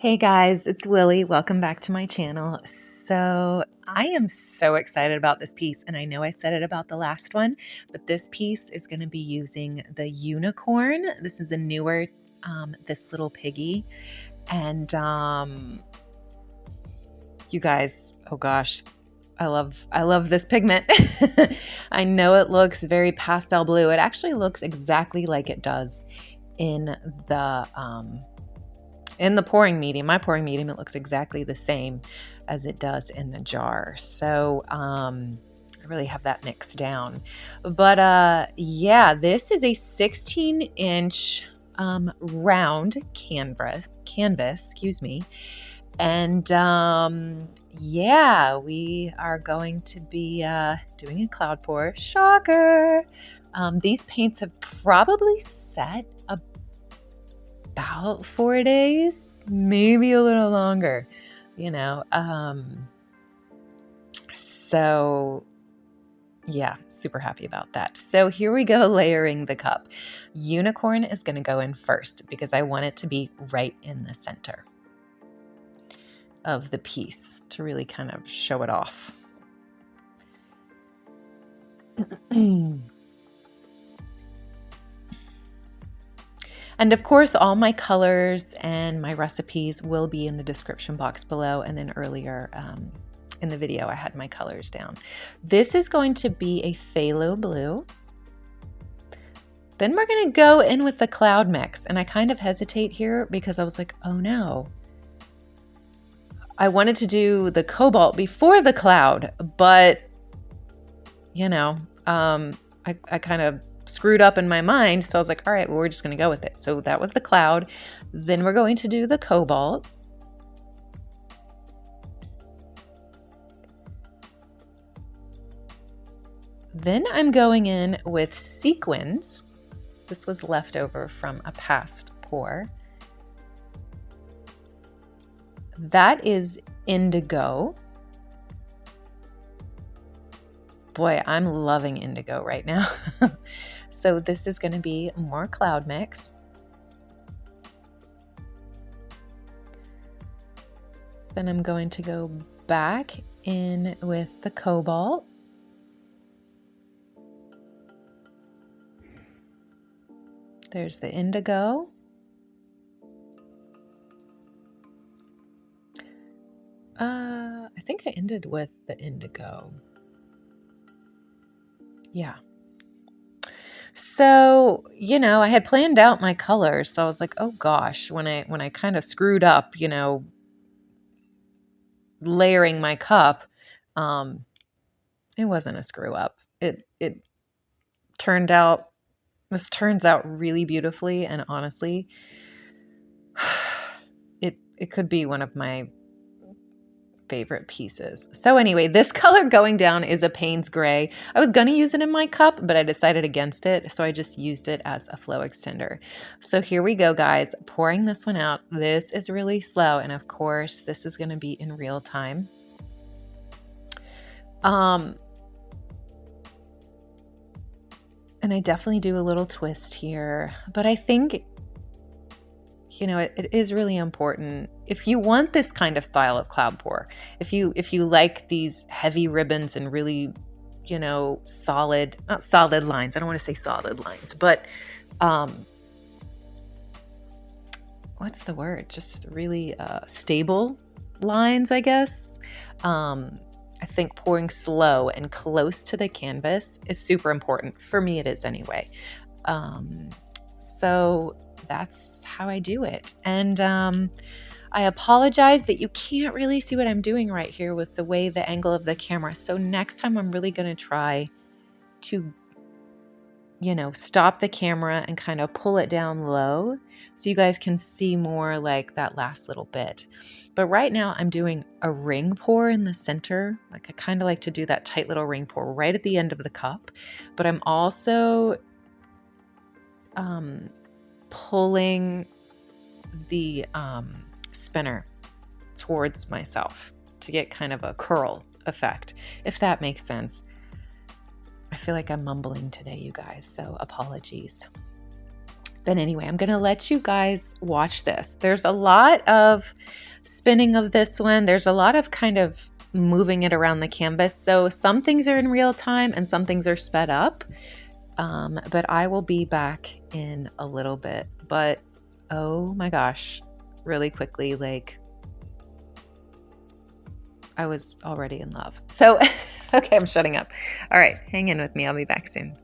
Hey guys, it's Willie. Welcome back to my channel. So I am so excited about this piece, and I know I said it about the last one, but this piece is going to be using the unicorn. This is a newer, this little piggy, and you guys, oh gosh, I love this pigment. I know it looks very pastel blue. It actually looks exactly like it does in the pouring medium. My pouring medium, it looks exactly the same as it does in the jar. So I really have that mixed down. But yeah, this is a 16-inch round canvas, excuse me. And yeah, we are going to be doing a cloud pour. Shocker! These paints have probably set about 4 days, maybe a little longer, you know. So yeah, super happy about that. So here we go, layering the cup. Unicorn is going to go in first because I want it to be right in the center of the piece to really kind of show it off. And of course, all my colors and my recipes will be in the description box below. And then earlier in the video, I had my colors down. This is going to be a phthalo blue. Then we're going to go in with the cloud mix. And I kind of hesitate here because I was like, oh no. I wanted to do the cobalt before the cloud, but you know, I kind of screwed up in my mind. So I was like, all right, well, we're just going to go with it. So that was the cloud. Then we're going to do the cobalt. Then I'm going in with SEQUINS. This was left over from a past pour. That is Indigo. Boy, I'm loving Indigo right now. So this is going to be more cloud mix. Then I'm going to go back in with the Cobalt. There's the Indigo. I think I ended with the Indigo. Yeah. So, you know, I had planned out my colors. So I was like, oh gosh, when I kind of screwed up, you know, layering my cup, it wasn't a screw up. It turned out, this turns out really beautifully. And honestly, it could be one of my favorite pieces. So anyway, this color going down is a Payne's Gray. I was going to use it in my cup, but I decided against it. So I just used it as a flow extender. So here we go, guys, pouring this one out. This is really slow. And of course, this is going to be in real time. And I definitely do a little twist here, but I think, you know, it is really important. If you want this kind of style of cloud pour, if you like these heavy ribbons and really, you know, not solid lines. I don't want to say solid lines, but what's the word? Just really stable lines, I guess. I think pouring slow and close to the canvas is super important. For me, it is anyway. So that's how I do it. And I apologize that you can't really see what I'm doing right here with the way the angle of the camera. So next time I'm really going to try to, you know, stop the camera and kind of pull it down low so you guys can see more like that last little bit. But right now I'm doing a ring pour in the center. Like I kind of like to do that tight little ring pour right at the end of the cup. But I'm also pulling the spinner towards myself to get kind of a curl effect, if that makes sense. I feel like I'm mumbling today, you guys, so apologies. But anyway, I'm going to let you guys watch this. There's a lot of spinning of this one. There's a lot of kind of moving it around the canvas. So some things are in real time and some things are sped up. But I will be back in a little bit. But oh my gosh, really quickly, like I was already in love. So, okay, I'm shutting up. All right, hang in with me. I'll be back soon.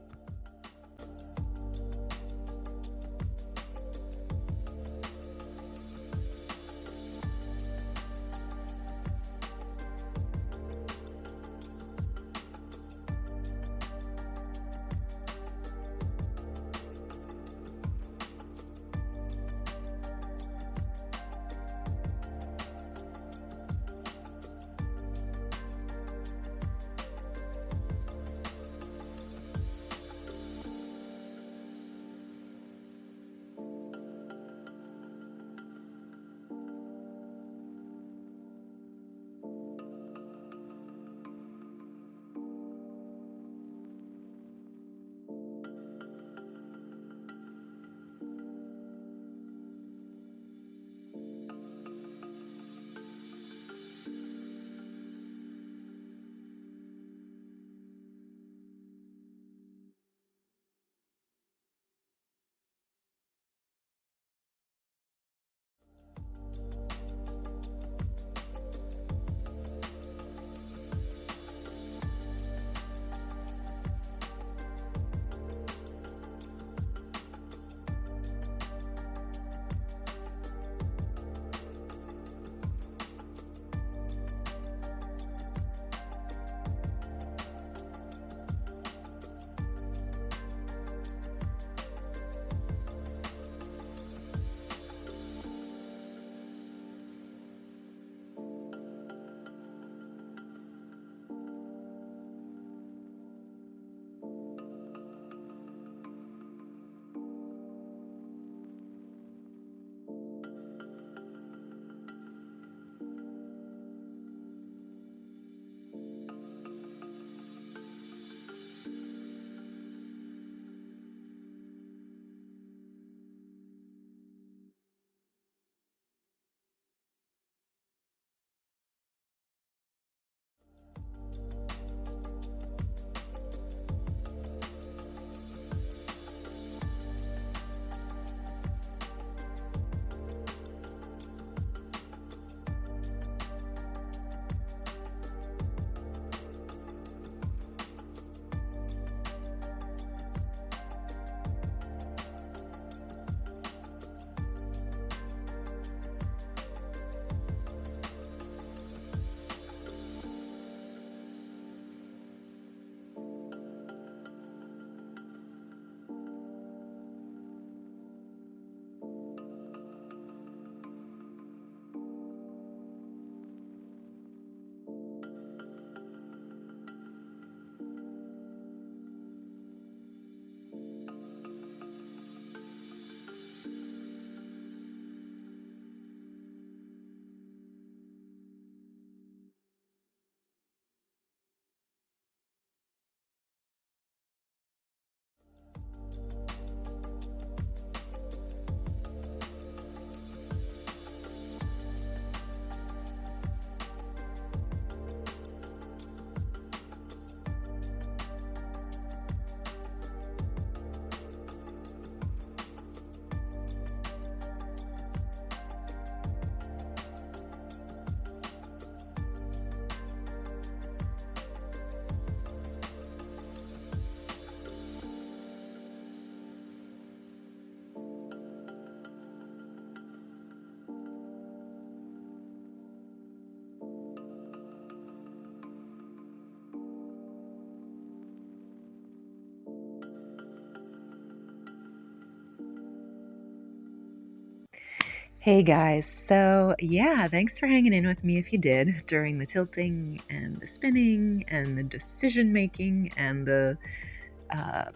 Hey guys, so yeah, thanks for hanging in with me if you did during the tilting and the spinning and the decision making and the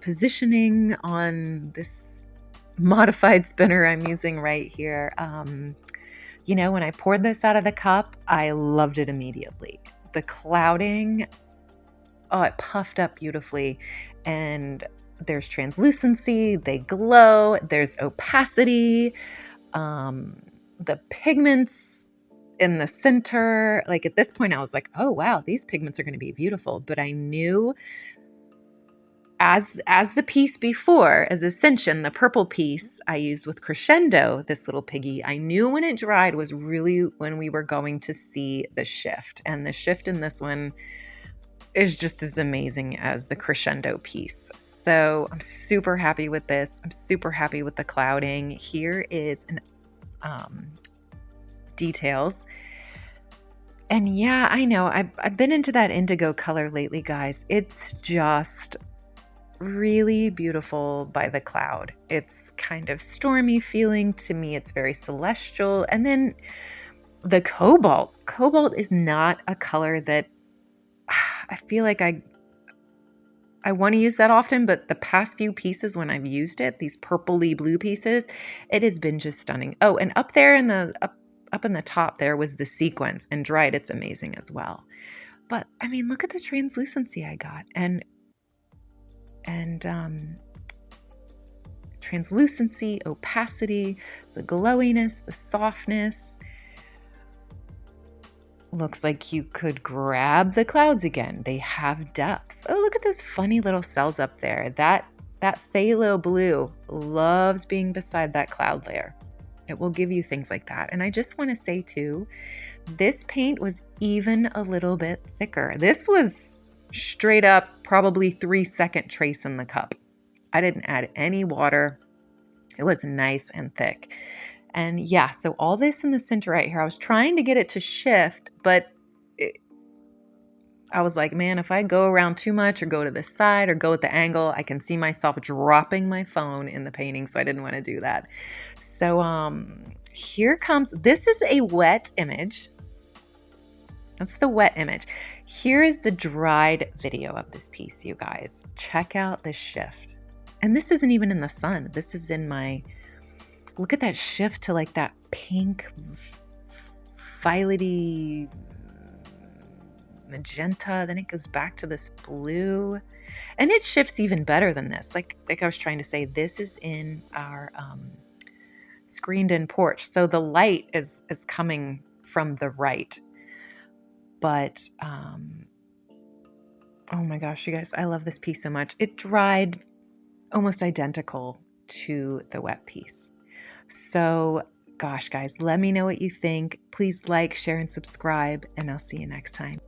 positioning on this modified spinner I'm using right here. You know, when I poured this out of the cup, I loved it immediately. The clouding, oh, it puffed up beautifully. And There's translucency, they glow, there's opacity, the pigments in the center. Like at this point I was like, oh wow, these pigments are going to be beautiful. But I knew as the piece before, as Ascension, the purple piece I used with Crescendo, this little piggy, I knew when it dried was really when we were going to see the shift. And the shift in this one is just as amazing as the Crescendo piece. So I'm super happy with this. I'm super happy with the clouding. Here is an details. And yeah, I know I've been into that indigo color lately, guys. It's just really beautiful by the cloud. It's kind of stormy feeling to me. It's very celestial. And then the cobalt. Cobalt is not a color that I feel like I want to use that often, but the past few pieces when I've used it, these purpley blue pieces, it has been just stunning. Oh, and up there in the up in the top there was the sequins, and dried it's amazing as well. But I mean, look at the translucency I got, and translucency, opacity, the glowiness, the softness. Looks like you could grab the clouds again. They have depth. Oh, look at those funny little cells up there. That phthalo blue loves being beside that cloud layer. It will give you things like that. And I just want to say too, this paint was even a little bit thicker. This was straight up probably 3-second trace in the cup. I didn't add any water. It was nice and thick. And yeah, so all this in the center right here, I was trying to get it to shift, but I was like, man, if I go around too much or go to the side or go at the angle, I can see myself dropping my phone in the painting. So I didn't want to do that. So here comes, this is a wet image. That's the wet image. Here is the dried video of this piece, you guys. Check out this shift. And this isn't even in the sun. This is in my, look at that shift to like that pink, violety, magenta. Then it goes back to this blue. And it shifts even better than this. Like I was trying to say, this is in our screened in porch. So the light is coming from the right. But, oh my gosh, you guys, I love this piece so much. It dried almost identical to the wet piece. So, gosh, guys, let me know what you think. Please like, share, and subscribe, and I'll see you next time.